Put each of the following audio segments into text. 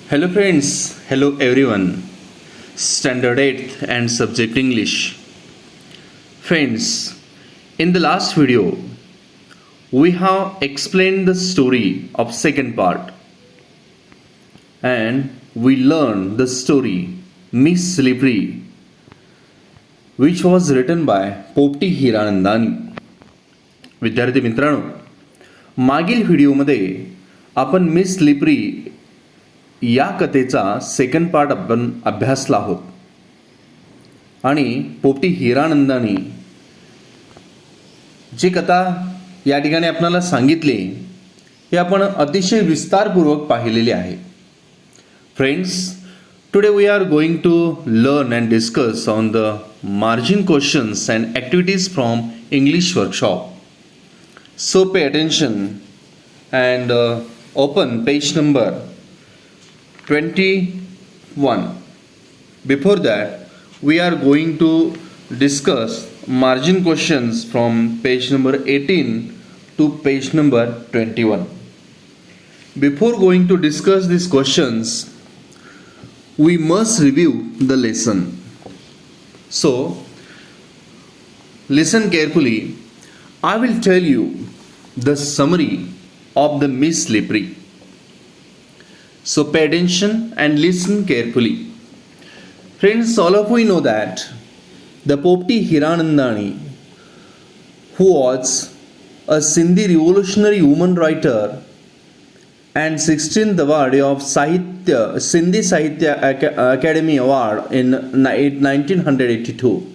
Hello friends, hello everyone. Standard 8th and subject English. Friends, in the last video, we have explained the story of second part and we learned the story Miss Slippery which was written by पोपटी हिरानंदानी. विद्यार्थी मित्रांनो, मागील व्हिडिओमध्ये आपण miss slippery या कथेचा second part आपण अभ्यासला आहोत आणि पोपटी हिरानंदानी जी कथा या ठिकाणी आपल्याला सांगितली हे आपण अतिशय विस्तारपूर्वक पाहिलेली आहे. Friends, today we are going to learn and discuss on the margin questions and activities from English workshop. So pay attention and open page number 21. Before that, we are going to discuss margin questions from page number 18 to page number 21. Before going to discuss these questions, we must review the lesson. So, listen carefully. I will tell you the summary of the Miss Slippery. So pay attention and listen carefully. Friends, all of we know that the Popti Hiranandani, who was a Sindhi revolutionary woman writer and 16th award of Sindhi Sahitya Academy Award in 1982.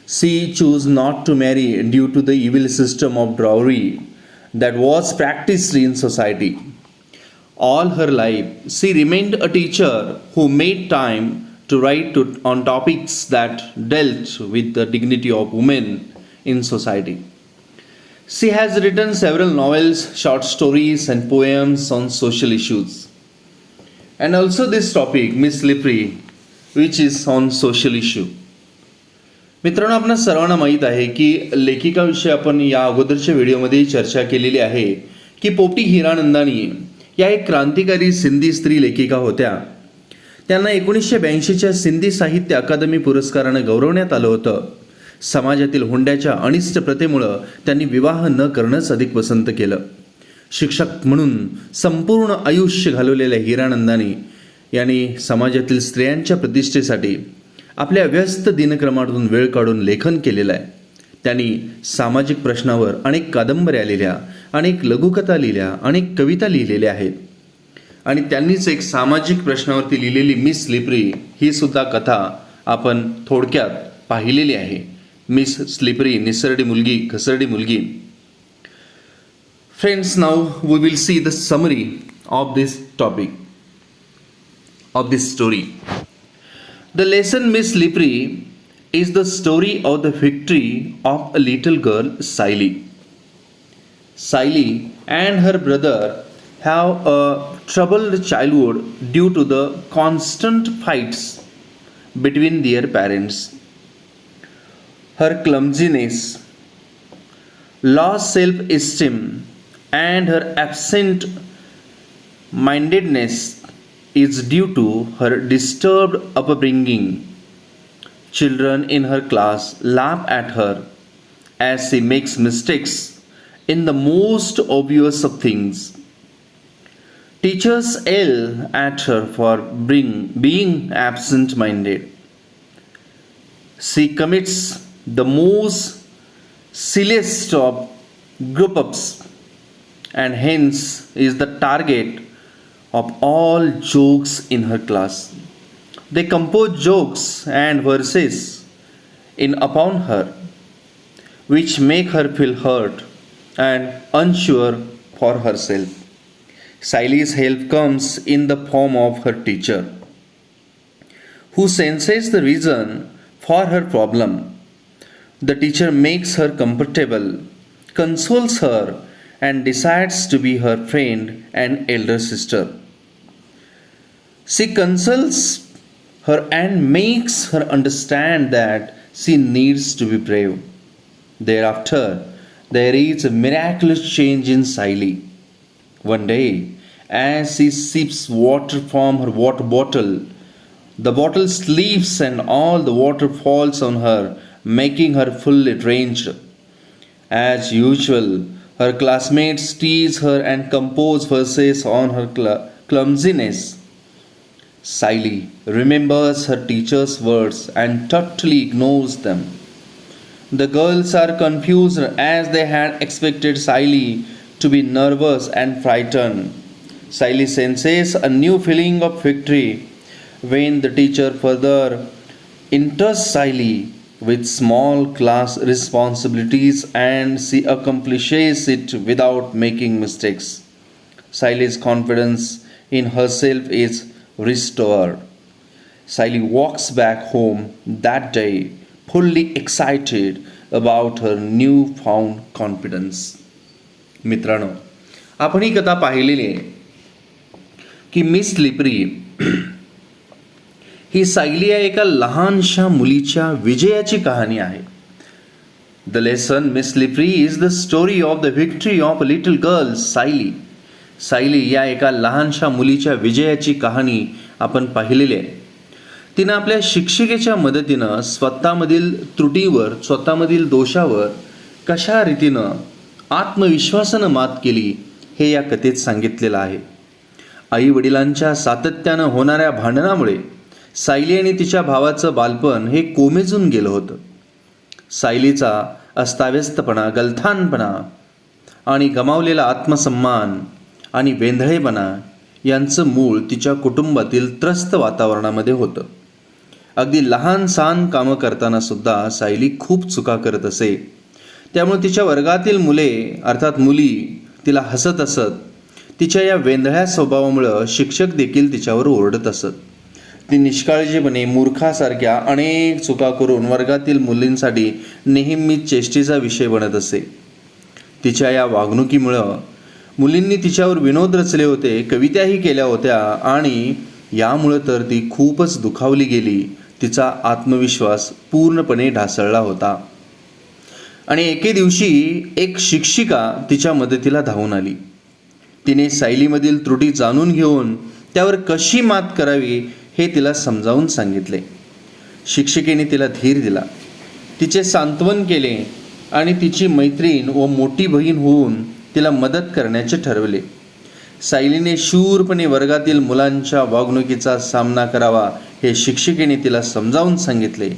She chose not to marry due to the evil system of dowry that was practiced in society. All her life, she remained a teacher who made time to write on topics that dealt with the dignity of women in society. She has written several novels, short stories, and poems on social issues. And also this topic, Miss Slippery, which is on social issue. मित्रांनो, आपणा सर्वांना माहीत आहे की लेखिकाविषयी आपण या अगोदरच्या व्हिडिओमध्ये चर्चा केलेली आहे की पोपटी हिरानंदानी या एक क्रांतिकारी सिंधी स्त्री लेखिका होत्या. त्यांना 1982च्या सिंधी साहित्य अकादमी पुरस्कारानं गौरवण्यात आलं होतं. समाजातील हुंड्याच्या अनिष्ट प्रथेमुळं त्यांनी विवाह न करणंच अधिक पसंत केलं. शिक्षक म्हणून संपूर्ण आयुष्य घालवलेल्या हिरानंदानी यांनी समाजातील स्त्रियांच्या प्रतिष्ठेसाठी आपल्या व्यस्त दिनक्रमातून वेळ काढून लेखन केलेलं आहे. त्यांनी सामाजिक प्रश्नावर अनेक कादंबऱ्या लिहिल्या, अनेक लघुकथा लिहिल्या, अनेक कविता लिहिलेल्या आहेत आणि त्यांनीच एक सामाजिक प्रश्नावरती लिहिलेली मिस स्लिपरी ही सुद्धा कथा आपण थोडक्यात पाहिलेली आहे. मिस स्लिपरी, निसरडी मुलगी, घसरडी मुलगी. Friends, now we will see the summary of this topic, of this story. The lesson Miss Slippery is the story of the victory of a little girl, Siley. Siley and her brother have a troubled childhood due to the constant fights between their parents. Her clumsiness, lost self-esteem, and her absent mindedness is due to her disturbed upbringing. Children in her class laugh at her as she makes mistakes in the most obvious of things. Teachers yell at her for being absent-minded. She commits the most silliest of group-ups and hence is the target of all jokes in her class. They compose jokes and verses in upon her, which make her feel hurt and unsure for herself. Siley's help comes in the form of her teacher, who senses the reason for her problem. The teacher makes her comfortable, consoles her, and decides to be her friend and elder sister. She consoles her and makes her understand that she needs to be brave. Thereafter, there is a miraculous change in Siley. One day, As she sips water from her water bottle, the bottle sleeps and all the water falls on her, making her fully drenched. As usual, her classmates tease her and compose verses on her clumsiness. Siley remembers her teacher's words and totally ignores them. The girls are confused as they had expected Siley to be nervous and frightened. Siley senses a new feeling of victory when the teacher further entrusts Siley with small class responsibilities and she accomplishes it without making mistakes. Siley's confidence in herself is restored. Siley walks back home that day fully excited about her newfound confidence. मित्रांनो, आपण ही कथा पाहिलेली आहे की miss slippery ही सायली या एका लहानशा मुलीच्या विजयाची कहाणी आहे. The lesson miss slippery is the story of the Victory of a little girl Sayali. Sayali या एका लहानशा मुलीच्या विजयाची कहाणी आपण पाहिलेली आहे. तिनं आपल्या शिक्षिकेच्या मदतीनं स्वतःमधील त्रुटीवर, स्वतःमधील दोषावर कशा रीतीनं आत्मविश्वासानं मात केली हे या कथेत सांगितलेलं आहे. आई वडिलांच्या सातत्यानं होणाऱ्या भांडणामुळे सायली आणि तिच्या भावाचं बालपण हे कोमेजून गेलं होतं. सायलीचा अस्ताव्यस्तपणा, गलथानपणा आणि गमावलेला आत्मसन्मान आणि वेंधळेपणा यांचं मूळ तिच्या कुटुंबातील त्रस्त वातावरणामध्ये होतं. अगदी लहान सहान कामं करताना सुद्धा सायली खूप चुका करत असे. त्यामुळे तिच्या वर्गातील मुले अर्थात मुली तिला हसत असत. तिच्या या वेंधळ्या स्वभावामुळं शिक्षक देखील तिच्यावर ओरडत असत. ती निष्काळजीपणे मूर्खासारख्या अनेक चुका करून वर्गातील मुलींसाठी नेहमीच चेष्टेचा विषय बनत असे. तिच्या या वागणुकीमुळं मुलींनी तिच्यावर विनोद रचले होते, कविताही केल्या होत्या आणि यामुळं तर ती खूपच दुखावली गेली. तिचा आत्मविश्वास पूर्णपणे ढासळला होता. आणि एके दिवशी एक शिक्षिका तिच्या मदतीला धावून आली. तिने सायलीमधील त्रुटी जाणून घेऊन त्यावर कशी मात करावी हे तिला समजावून सांगितले. शिक्षिकेने तिला धीर दिला, तिचे सांत्वन केले आणि तिची मैत्रीण व मोठी बहीण होऊन तिला मदत करण्याचे ठरवले. सायलीने शूरपणे वर्गातील मुलांच्या वागणुकीचा सामना करावा हे शिक्षिकेने तिला समजावून सांगितले.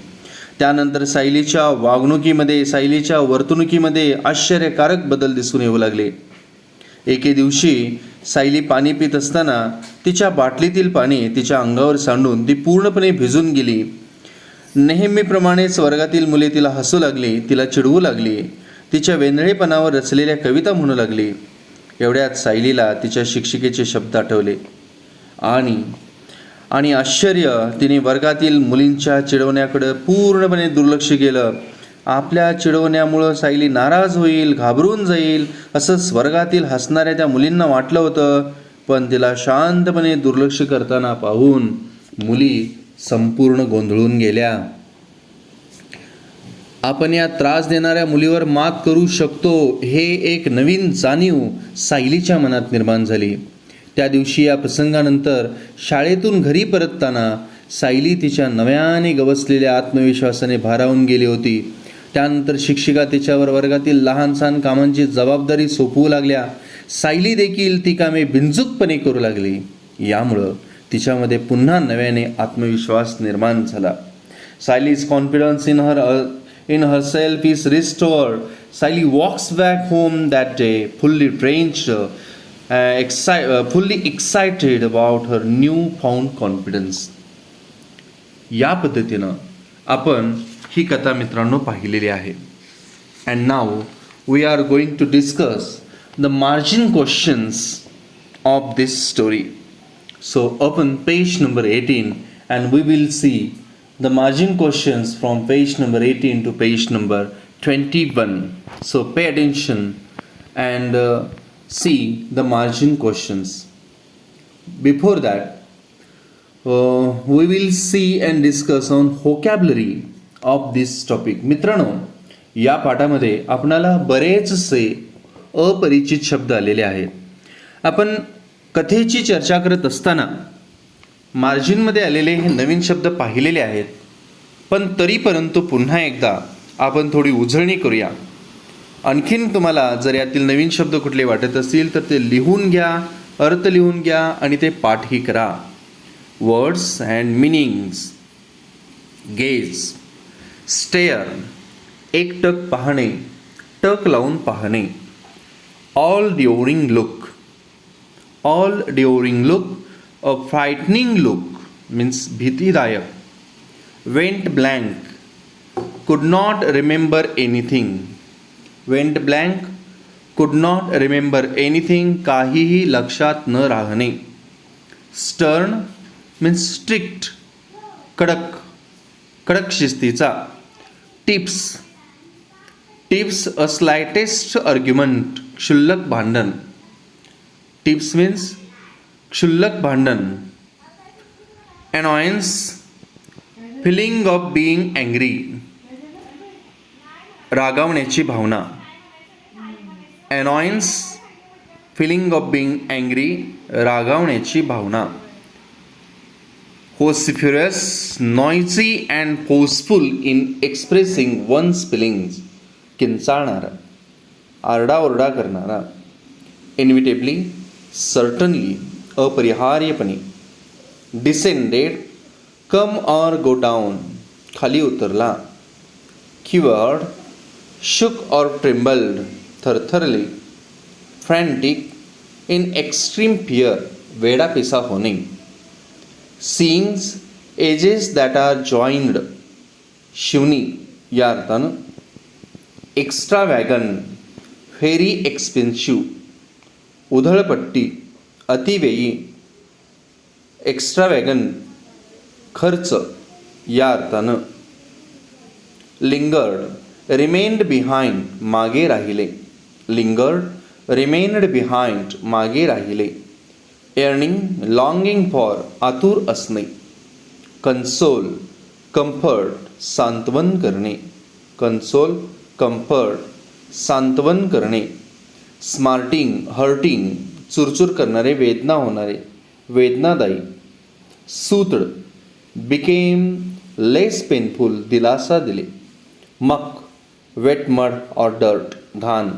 त्यानंतर सायलीच्या वागणुकीमध्ये, सायलीच्या वर्तणुकीमध्ये आश्चर्यकारक बदल दिसून येऊ लागले. एके दिवशी सायली पाणी पित असताना तिच्या बाटलीतील पाणी तिच्या अंगावर सांडून ती पूर्णपणे भिजून गेली. नेहमीप्रमाणेच वर्गातील मुले तिला हसू लागली, तिला चिडवू लागली, तिच्या वेंधळेपणावर रचलेल्या कविता म्हणू लागली. एवढ्यात सायलीला तिच्या शिक्षिकेचे शब्द आठवले आणि आश्चर्य, तिने वर्गातील मुलींच्या चिडवण्याकडे पूर्णपणे दुर्लक्ष केलं. आपल्या चिडवण्यामुळं सायली नाराज होईल, घाबरून जाईल असं वर्गातील हसणाऱ्या त्या मुलींना वाटलं होतं. पण तिला शांतपणे दुर्लक्ष करताना पाहून मुली संपूर्ण गोंधळून गेल्या. आपण या त्रास देणाऱ्या मुलीवर मात करू शकतो हे एक नवीन जाणीव सायलीच्या मनात निर्माण झाली. त्या दिवशी या प्रसंगानंतर शाळेतून घरी परतताना सायली तिच्या नव्याने गवसलेल्या आत्मविश्वासाने भारावून गेली होती. त्यानंतर शिक्षिका तिच्यावर वर्गातील लहान सहान कामांची जबाबदारी सोपवू लागल्या. सायली देखील ती कामे बिनचूकपणे करू लागली. यामुळं तिच्यामध्ये पुन्हा नव्याने आत्मविश्वास निर्माण झाला. सायलीज confidence in herself is restored. Siley walks back home that day, fully drenched, fully excited about her newfound confidence. या पद्धतीनं आपण ही कथा मित्रांनो पाहिलेली आहे. And now we are going to discuss the margin questions of this story. So open page number 18 and we will see the margin questions from page number 18 to page number 21. So pay attention and see the margin questions. Before that, we will see and discuss on vocabulary of this topic. मित्रांनो, या पाठामध्ये आपणाला बरेचसे अपरिचित शब्द आलेले आहेत. आपण कथेची चर्चा करत असताना मार्जिनमध्ये आलेले हे नवीन शब्द पाहिलेले आहेत, पण तरी परंतु पुन्हा एकदा आपण थोडी उजळणी करूया. आणखीन तुम्हाला जर यातील नवीन शब्द कुठले वाटत असतील तर ते लिहून घ्या, अर्थ लिहून घ्या आणि ते पाठही करा. Words and meanings. Gaze, stare, एकटक पाहणे, टक लावून पाहणे. All during look. All during look, a frightening look means भीतीदायक. Went blank, could not remember anything. Went blank, could not remember anything, काहीही लक्षात न राहणे. स्टर्न मीन्स स्ट्रिक्ट, कडक, कडक शिस्तीचा. Tips. Tips, a slightest argument, क्षुल्लक भांडण. टिप्स मीन्स क्षुल्लक भांडण. Annoyance, feeling of being angry, रागावण्याची भावना. Annoyance, feeling of being angry, रागावण्याची भावना. vociferous, noisy and forceful in expressing one's feelings, किंचाळणारा, आरडाओरडा करणारा. inevitably, certainly, अपरिहार्यपणे. descended, come or go down, खाली उतरला. quivered, shook or trembled, थरथरले. frantic, in extreme fear, वेडापिसा होणे. Seams, edges that are joined, शिवनी या अर्थानं. एक्स्ट्रा वॅगन, व्हेरी एक्सपेन्सिव्ह, उधळपट्टी, अतिव्ययी. एक्स्ट्रा वॅगन, खर्च या अर्थानं. लिंगर्ड, रिमेन्ड बिहाइंड, मागे राहिले. लिंगर्ड, रिमेन्ड बिहाइंड, मागे राहिले. एर्निंग, लॉंगिंग फॉर, आतुर असणे. कन्सोल, कम्फर्ट, सांत्वन करणे. कन्सोल, कम्फर्ट, सांत्वन करणे. स्मार्टिंग, हर्टिंग, चुरचूर करणारे, वेदना होणारे, वेदनादायी. सूतड, बिकेम लेस पेनफुल, दिलासा दिले. मक, वेट मड और डर्ट, घाण.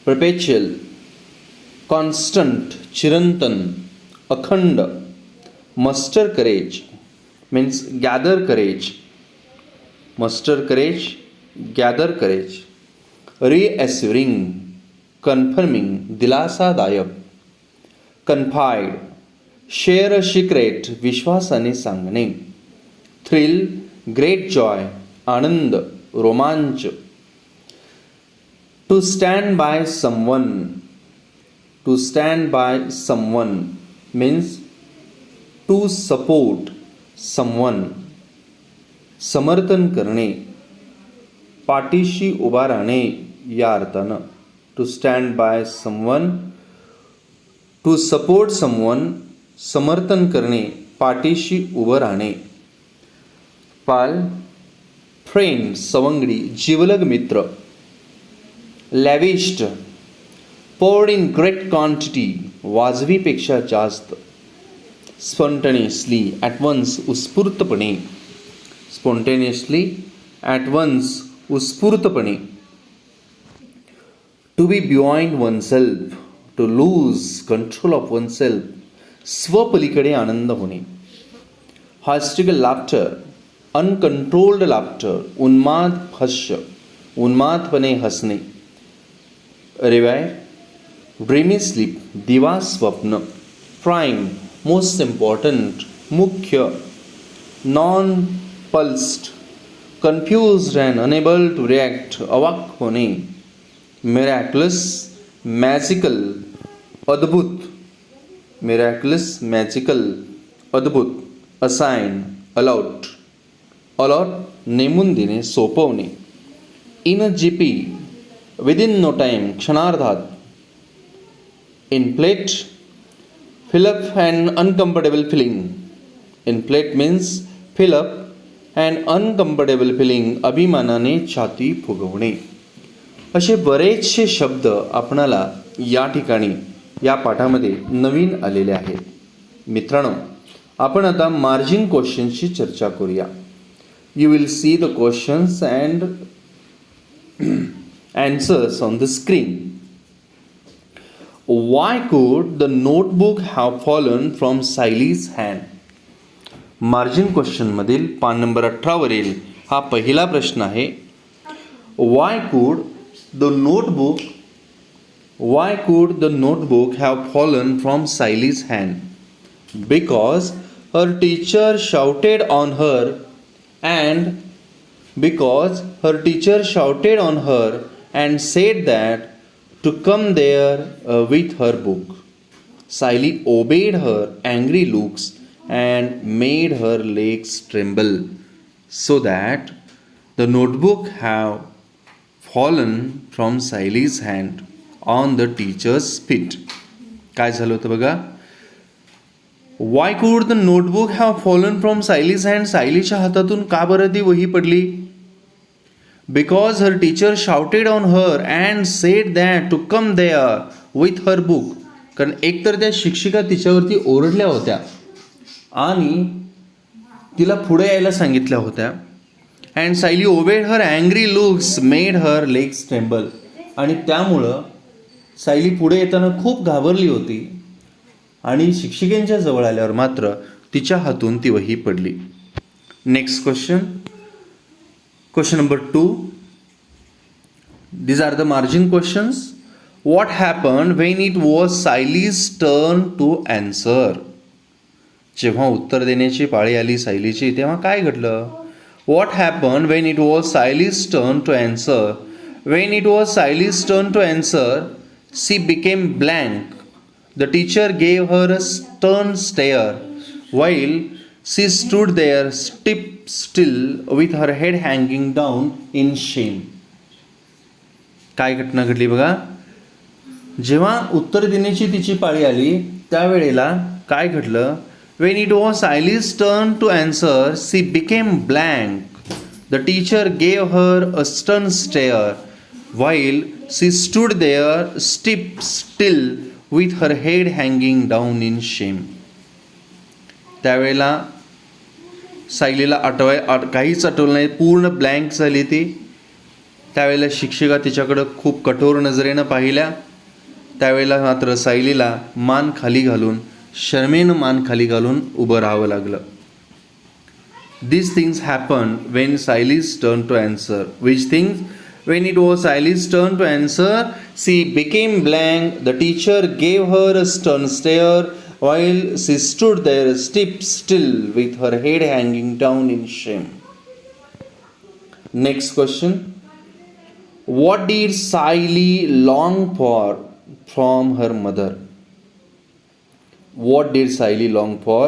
परपेच्युअल, कॉन्स्टंट, चिरंतन, अखंड. Muster courage means gather courage. Muster courage, gather courage. Reassuring, confirming, दिलासादायक. कन्फाइड, शेअर अ सिक्रेट, विश्वासाने सांगणे. थ्रिल, ग्रेट जॉय, आनंद, रोमांच. To stand by someone. To stand by someone means to support someone. समर्थन करणे, पाठीशी उभा राहणे या अर्थानं. To stand by someone, to support someone, समर्थन करणे, पाठीशी उभं राहणे. पाल, फ्रेंड, सवंगडी, जिवलग मित्र. लॅविश्ड, poured in great quantity, वाजवीपेक्षा जास्त. स्पॉन्टेनियसली, ॲट वन्स, उत्स्फूर्तपणे. स्पॉन्टेनियसली, ॲट वन्स, उत्स्फूर्तपणे. To be beyond oneself, to lose control of oneself, स्वपलीकडे आनंद होणे. हास्टिकल लाफ्टर, अनकंट्रोल्ड लाफ्टर, उन्माद हास्य, उन्मादपणे हसणे. रिवाय, ड्रीमी स्लीप, दिवा स्वप्न. प्राईम, मोस्ट इम्पॉर्टंट, मुख्य. Nonplussed, confused and unable to react, अवाक होणे. मिरॅक्युलस, मॅजिकल, अद्भुत. मिरॅक्युलस, मॅजिकल, अद्भुत. Assign, allot. अलॉट, नेमून देणे, सोपवणे. In a jiffy, within no time, क्षणार्धात. Inflate, fill up an uncomfortable feeling. Inflate means fill up an uncomfortable feeling, अभिमानाने छाती फुगवणे. असे बरेचसे शब्द आपणाला या ठिकाणी या पाठामध्ये नवीन आलेले आहेत. मित्रांनो, आपण आता मार्जिन क्वेश्चनची चर्चा करूया. You will see the questions and answers on the screen. Why could the notebook have fallen from Saily's hand? Margin question मधील पान नंबर 18 वरील हा पहिला प्रश्न आहे. Why could the notebook have fallen from Saily's hand? Because her teacher shouted on her and said that to come there with her book. Saily obeyed her angry looks and made her legs tremble, so that the notebook have fallen from Saily's hand on the teacher's feet. काय झालं होतं बघा. Why could the notebook have fallen from Saily's hand? सायलीच्या हातातून का बरं ती वही पडली? Because her teacher shouted on her and said that to come there with her book. कारण एकतर त्या शिक्षिका तिच्यावरती ओरडल्या होत्या आणि तिला पुढे यायला सांगितल्या होत्या. And Sayali obeyed her angry looks made her legs tremble. आणि त्यामुळं सायली पुढे येताना खूप घाबरली होती आणि शिक्षिकेंच्या जवळ आल्यावर मात्र तिच्या हातून ती वही पडली. Next question. Question number 2. These are the margin questions. What happened when it was Saily's turn to answer? जेव्हा उत्तर देण्याची पाळी आली सायलीची तेव्हा काय घडलं? What happened when it was Saily's turn to answer? When it was Saily's turn to answer, she became blank. The teacher gave her a stern stare while she stood there still with her head hanging down in shame. काय घटना घडली बघा. जेव्हा उत्तर देण्याची तिची पाळी आली त्यावेळेला काय घडलं? When it was Saily's turn to answer, she became blank. The teacher gave her a stern stare while she stood there still with her head hanging down in shame. त्यावेळेला सायलीला काहीच आठवलं नाही, पूर्ण ब्लँक झाली ती. त्यावेळेला शिक्षिका तिच्याकडं खूप कठोर नजरेनं पाहिल्या. त्यावेळेला मात्र सायलीला शरमेनं मान खाली घालून उभं राहावं लागलं. These things happened when Saily's turn to answer. Which things? When it was Saily's turn to answer, she became blank. The teacher gave her a stern stare while she stood there still with her head hanging down in shame. Next question. What did Saily long for from her mother? What did Saily long for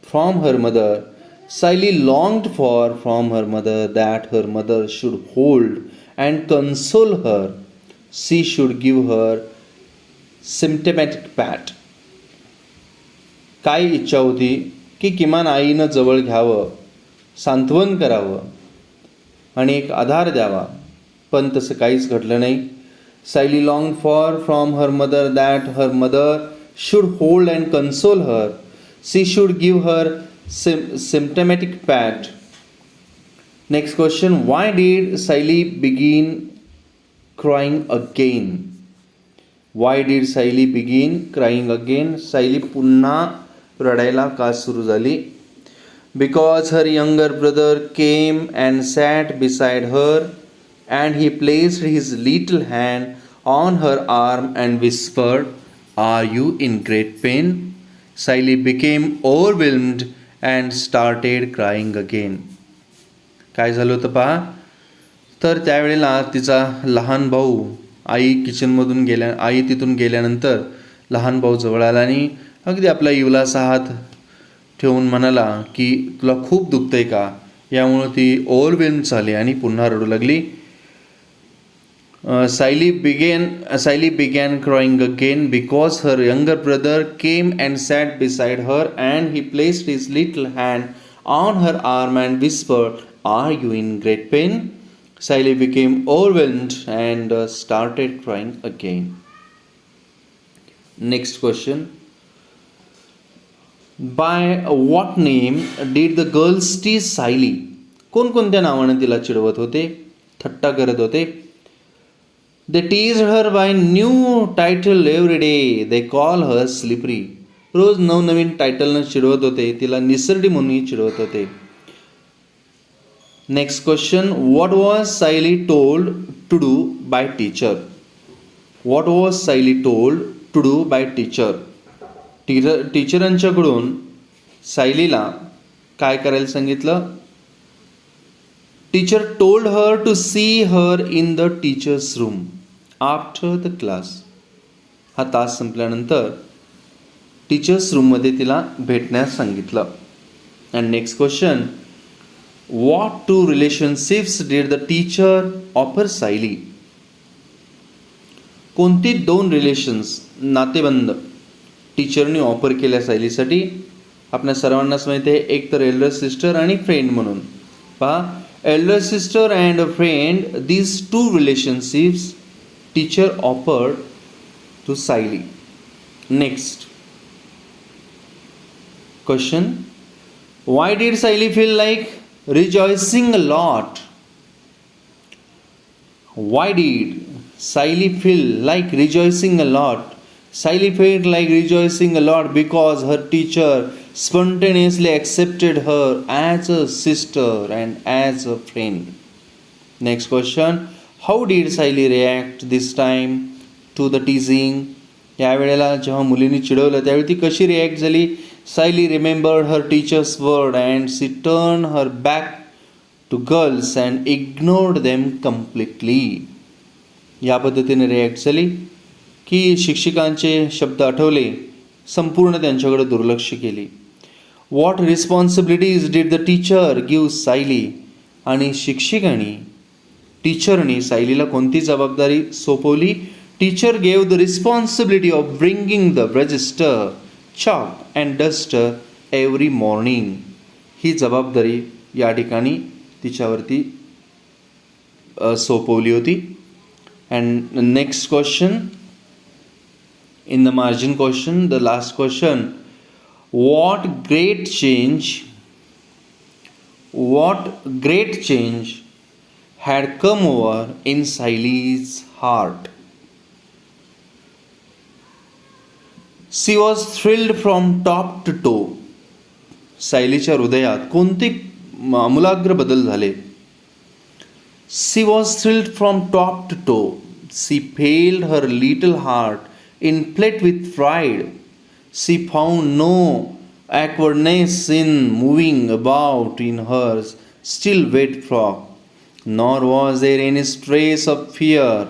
from her mother? Saily longed for from her mother that her mother should hold and console her. She should give her symptomatic pat. काय इच्छा होती की किमान आईनं जवळ घ्यावं, सांत्वन करावं आणि एक आधार द्यावा, पण तसं काहीच घडलं नाही. Sayali long for from her mother that her mother should hold and console her. She should give her symptomatic pat. Next question. Why did Saily begin crying again? Why did Saily begin crying again? Sayali पुन्हा रडायला का सुरू झाली? Because her younger brother came and sat beside her and he placed his little hand on her arm and whispered, "Are you in great pain?" Saily became overwhelmed and started crying again. काय झालं होतं पहा. तर त्यावेळेला तिचा लहान भाऊ आई तिथून गेल्यानंतर लहान भाऊ जवळ आला आणि अगदी आपला इवलासा हात ठेवून म्हणाला की तुला खूप दुखतंय का? यामुळे ती ओव्हरवेल्म झाली आणि पुन्हा रडू लागली. Saily began crying again because her younger brother came and sat beside her and he placed his little hand on her arm and whispered, "Are you in great pain?" Saily became overwhelmed and started crying again. Next question. By what name did the girls tease Sayali? कोणकोणत्या नावाने तिला चिडवत होते, थट्टा करत होते? They tease her by new title every day. They call her slippery. रोज नवनवीन टायटलनं चिडवत होते, तिला निसरडी म्हणूनही चिडवत होते. Next question. What was Sayali told to do by teacher? What was Sayali told to do by teacher? टीचरांच्याकडून सायलीला काय करायला सांगितलं? Teacher told her to see her in the teachers room after the class. हा तास संपल्यानंतर टीचर्स रूममध्ये तिला भेटण्यास सांगितलं. And next question. What two relationships did the teacher offer Sayali? कोणती दोन रिलेशन्स, नातेबंध टीचरने ऑफर केल्या सायलीसाठी? आपल्या सर्वांनाच माहिती आहे, एक तर एल्डर सिस्टर आणि फ्रेंड म्हणून. पहा, elder sister and a friend, these two relationships teacher offered to Sayali. Next question. Why did Sayali feel like rejoicing a lot? Why did Saili feel like rejoicing a lot? Saili felt like rejoicing a lot because her teacher spontaneously accepted her as a sister and as a friend. Next question. How did Saili react this time to the teasing? यावेळेला जेव्हा मुलींनी चिडवलं त्यावेळी ती कशी react झाली? Saili remembered her teacher's word and she turned her back to girls and ignored them completely. या पद्धतीने react झाली की शिक्षिकांचे शब्द आठवले, संपूर्ण त्यांच्याकडे दुर्लक्ष केली. What responsibilities did the teacher give Saili? आणि टीचरनी सायलीला कोणती जबाबदारी सोपवली? Teacher gave the responsibility of bringing the register, chalk and duster every morning. ही जबाबदारी या ठिकाणी तिच्यावरती सोपवली होती. And next question in the margin question, the last question. What great change had come over in Saili's heart? She was thrilled from top to toe. सायलीच्या हृदयात कोणते आमूलाग्र बदल झाले? She was thrilled from top to toe. She felt her little heart inflate with pride. She found no awkwardness in moving about in her still wet frock, nor was there any trace of fear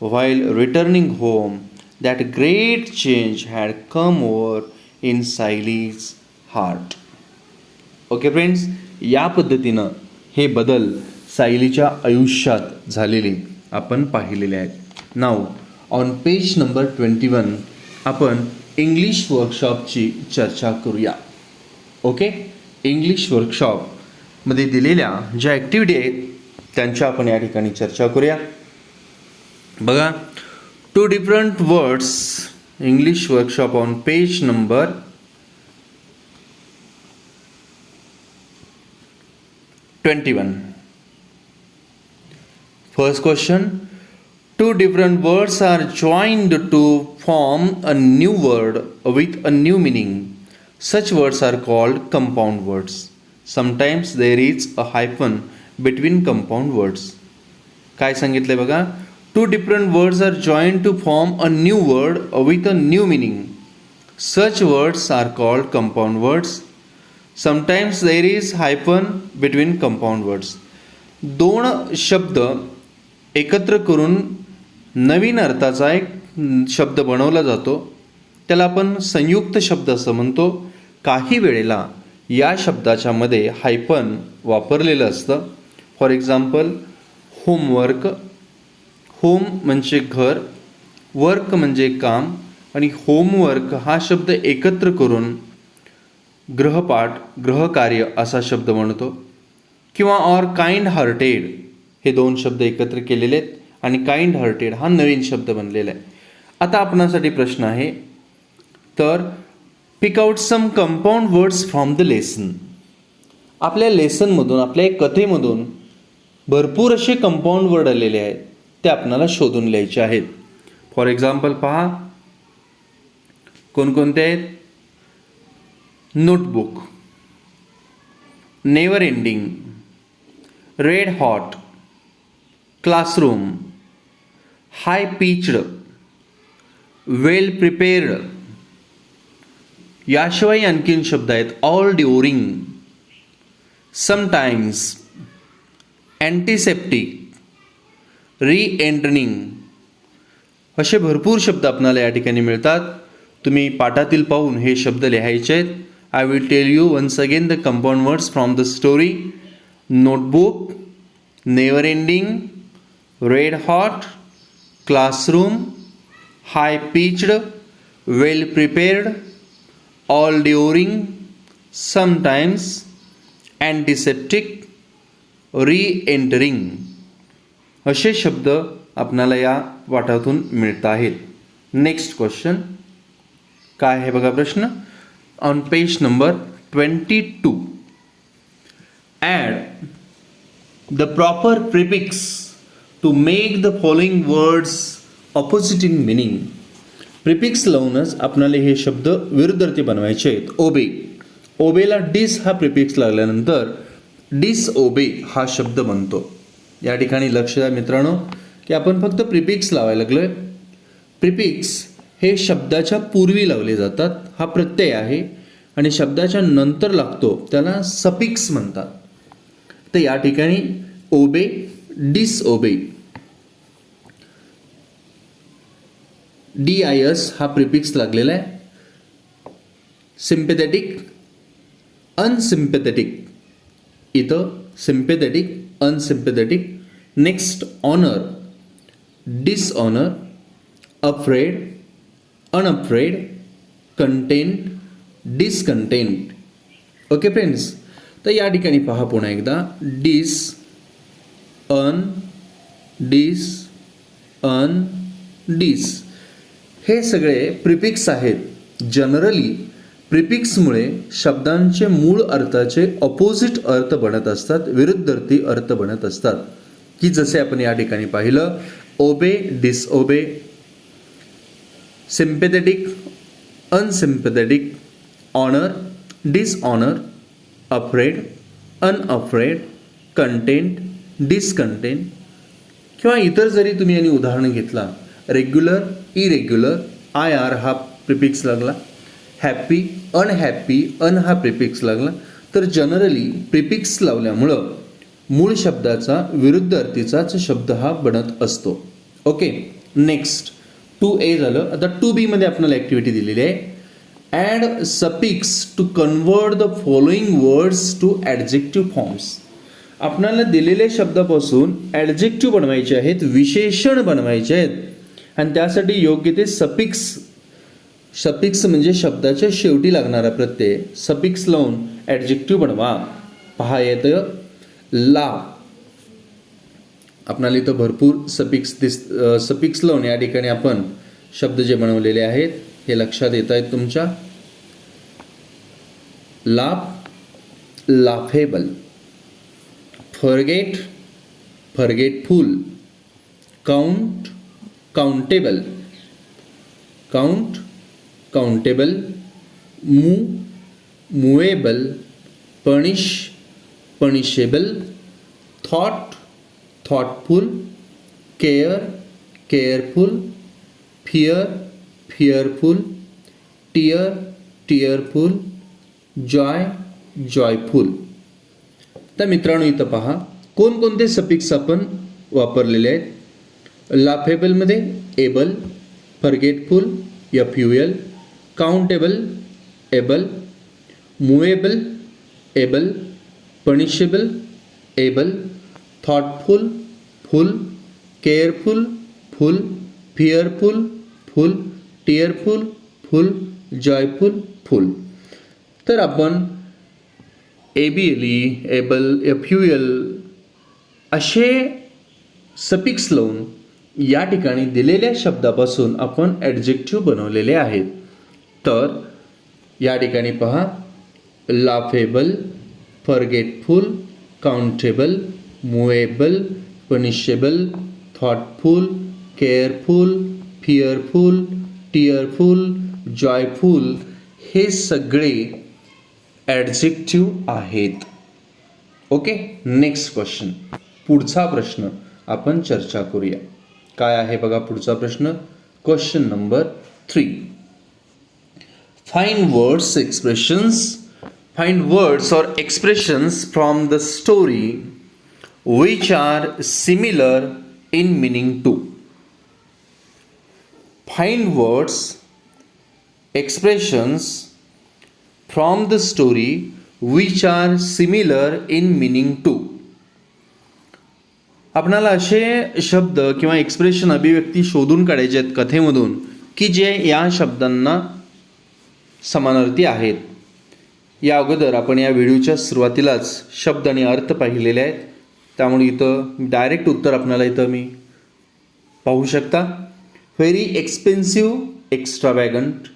while returning home. That great change had come over in Saili's heart. Okay friends, या पद्धतीनं हे बदल सायलीच्या आयुष्यात झालेले आपण पाहिलेले आहेत. नाव on page number 21 आपण इंग्लिश वर्कशॉपची चर्चा करूया. ओके, इंग्लिश वर्कशॉपमध्ये दिलेल्या ज्या ॲक्टिव्हिटी आहेत त्यांच्या आपण या ठिकाणी चर्चा करूया. बघा, 2 different words, English workshop on page number 21. First question. 2 different words are joined to form a new word with a new meaning. Such words are called compound words. Sometimes there is a hyphen between compound words. काय सांगितलंय बघा? 2 different words are joined to form a new word with a new meaning. Such words are called compound words. Sometimes there is hyphen between compound words. 2 शब्द एकत्र करून नवीन अर्थाचा एक शब्द बनवला जातो, त्याला आपण संयुक्त शब्द असं म्हणतो. काही वेळेला या शब्दाच्या मध्ये हायपन वापरलेलं असतं. For example, homework. होम म्हणजे घर, वर्क म्हणजे काम, आणि होमवर्क हा शब्द एकत्र करून गृहपाठ, गृहकार्य असा शब्द म्हणतो. किंवा ऑर काइंड हार्टेड, हे 2 शब्द एकत्र केलेले आहेत आणि काइंड हार्टेड हा नवीन शब्द बनलेला आहे. आता आपणासाठी प्रश्न आहे, तर pick out some compound words from the lesson. आपल्या लेसनमधून, आपल्या एक कथेमधून भरपूर असे कंपाऊंड वर्ड आलेले आहेत, ते आपल्याला शोधून लिहायचे आहेत. फॉर एक्झाम्पल पहा, कोणकोणते आहेत? Notebook, never ending, red hot, classroom, high pitched, well prepared. याशिवाय आणखीन शब्द आहेत ऑल ड्युरिंग, समटाइम्स, अँटीसेप्टिक, री एंटरिंग. असे भरपूर शब्द आपल्याला या ठिकाणी मिळतात. तुम्ही पाठातील पाहून हे शब्द लिहायचे आहेत. I will tell you once again the compound words from the story. Notebook, never ending, red hot, classroom, high pitched, well prepared, all during, sometimes, antiseptic, री एंटरिंग. असे शब्द आपणाला या पाठातून मिळत आहेत. नेक्स्ट क्वेश्चन काय आहे बघा प्रश्न. On page number 22, add the proper prefix to make the following words opposite in meaning. Prefix लावूनच आपल्याला हे शब्द विरुद्धार्थी बनवायचे आहेत. ओबे, ओबेला डिस हा प्रिफिक्स लागल्यानंतर डिस ओबे हा शब्द बनतो. या ठिकाणी लक्ष द्या मित्रांनो की आपण फक्त प्रिफिक्स लावायला लागलोय. प्रिफिक्स हे शब्दाच्या पूर्वी लावले जातात. हा प्रत्यय आहे आणि शब्दाच्या नंतर लागतो त्याला सफिक्स म्हणतात. तर या ठिकाणी ओबे, डिस ओबे, DIS हा प्रिफिक्स लागलेला आहे. सिम्पॅथेटिक, अनसिम्पॅथेटिक, इथं sympathetic, unsympathetic. Next honour, dishonour, afraid, unafraid, content, discontent. Okay friends, तर या ठिकाणी पहा पुन्हा एकदा डिस, अन, डिस, अन, डिस हे सगळे प्रिफिक्स आहेत. जनरली प्रिफिक्समुळे शब्दांचे मूळ अर्थाचे ऑपोजिट अर्थ बनत असतात, विरुद्धार्थी अर्थ बनत असतात, की जसे आपण या ठिकाणी पाहिलं. Obey, disobey, sympathetic, unsympathetic, honour, dishonour, afraid, unafraid, content, discontent. किंवा इतर जरी तुम्ही यांनी उदाहरण घेतला, रेग्युलर, इरेग्युलर, IR हा प्रिफिक्स लागला, हॅपी, अनहॅपी, अन हा प्रिफिक्स लागला. तर जनरली प्रिफिक्स लावल्यामुळं मूळ शब्दाचा विरुद्ध अर्थीचाच शब्द हा बनत असतो. ओके, नेक्स्ट 2A झालं. आता 2B मध्ये आपल्याला ॲक्टिव्हिटी दिलेली आहे. Add suffix to convert the following words to adjective forms. आपल्याला दिलेल्या शब्दापासून ॲडजेक्टिव्ह बनवायचे आहेत, विशेषण बनवायचे आहेत, आणि त्यासाठी योग्य ते सफिक्स. सफिक्स म्हणजे शब्दाच्या शेवटी लागणारा प्रत्यय. सफिक्स लावून ॲडजेक्टिव्ह बनवा. पहा येतं ला. आपल्याला इथं भरपूर सफिक्स लावून या ठिकाणी आपण शब्द जे बनवलेले आहेत हे लक्षात येत आहेत तुमच्या. Laugh, laughable, forget, forgetful, count, countable, count, countable, movable, punish, punishable, thought, thoughtful, care, careful, fear, fearful, tear, tearful, joy, joyful. तर मित्रांनो इथं पहा कोणकोणते सफिक्स आपण वापरलेले आहेत. लाफेबलमध्ये able, forgetful, FUL, countable, able, movable, able, punishable, able, thoughtful, ful, careful, ful, fearful, ful, tearful, ful, joyful, ful. तर आपण ABLE, एबल, FUL असे सफिक्स लावून या ठिकाणी दिलेल्या शब्दापासून आपण ॲडजेक्टिव्ह बनवलेले आहेत. तर या ठिकाणी पहा, laughable, forgetful, countable, movable, punishable, thoughtful, careful, fearful, tearful, joyful हे सगळे ॲडजेक्टिव्ह आहेत. Okay, next question. पुढचा प्रश्न आपण चर्चा करूया. काय आहे बघा पुढचा प्रश्न. Question number 3. Find words or expressions from the story which are similar in meaning to. Find words, expressions from the story which are similar in meaning to. आपणाला असे शब्द किंवा एक्सप्रेशन, अभिव्यक्ती शोधून काढायचे आहेत कथेमधून की जे या शब्दांना समानार्थी आहेत. या अगोदर आपण या व्हिडिओच्या सुरुवातीलाच शब्द आणि अर्थ पाहिलेले आहेत, त्यामुळे इथं डायरेक्ट उत्तर आपल्याला इथं मी पाहू शकता. Very expensive, extravagant,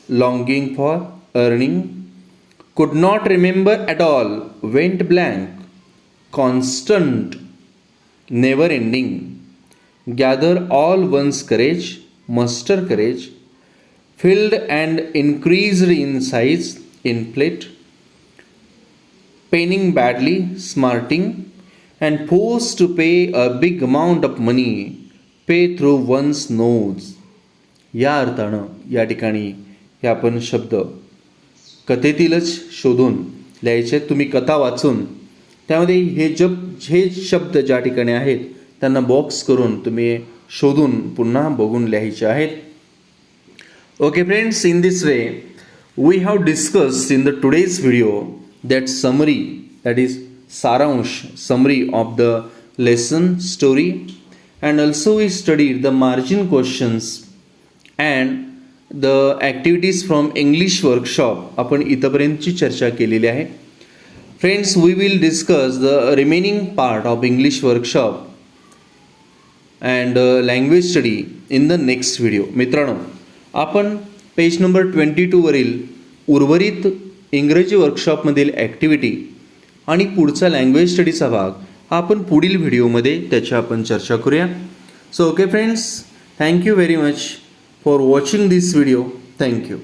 longing for, yearning, could not remember at all, went blank, constant, never ending, gather all one's courage, muster courage, filled and increased in size, inflate, paining badly, smarting, and forced to pay a big amount of money, pay through one's nose. या अर्थानं या ठिकाणी हे आपण शब्द कथेतीलच शोधून लिहायचे. तुम्ही कथा वाचून त्यामध्ये हे शब्द ज्या ठिकाणी आहेत त्यांना बॉक्स करून तुम्ही शोधून पुन्हा बघून लिहायचे आहेत. Okay friends, in this way we have discussed in the today's video that summary, that is सारांश, summary of the lesson story, and also we studied the margin questions and the activities from English workshop. आपण इथंपर्यंतची चर्चा केलेली आहे. Friends, we will discuss the remaining part of English workshop and language study in the next video. मित्रांनो, आपण page number 22 वरील उर्वरित इंग्रजी वर्कशॉपमधील ॲक्टिव्हिटी आणि पुढचा लँग्वेज स्टडीचा भाग आपण पुढील व्हिडिओमध्ये त्याची आपण चर्चा करूया. So okay friends, thank you very much for watching this video. Thank you.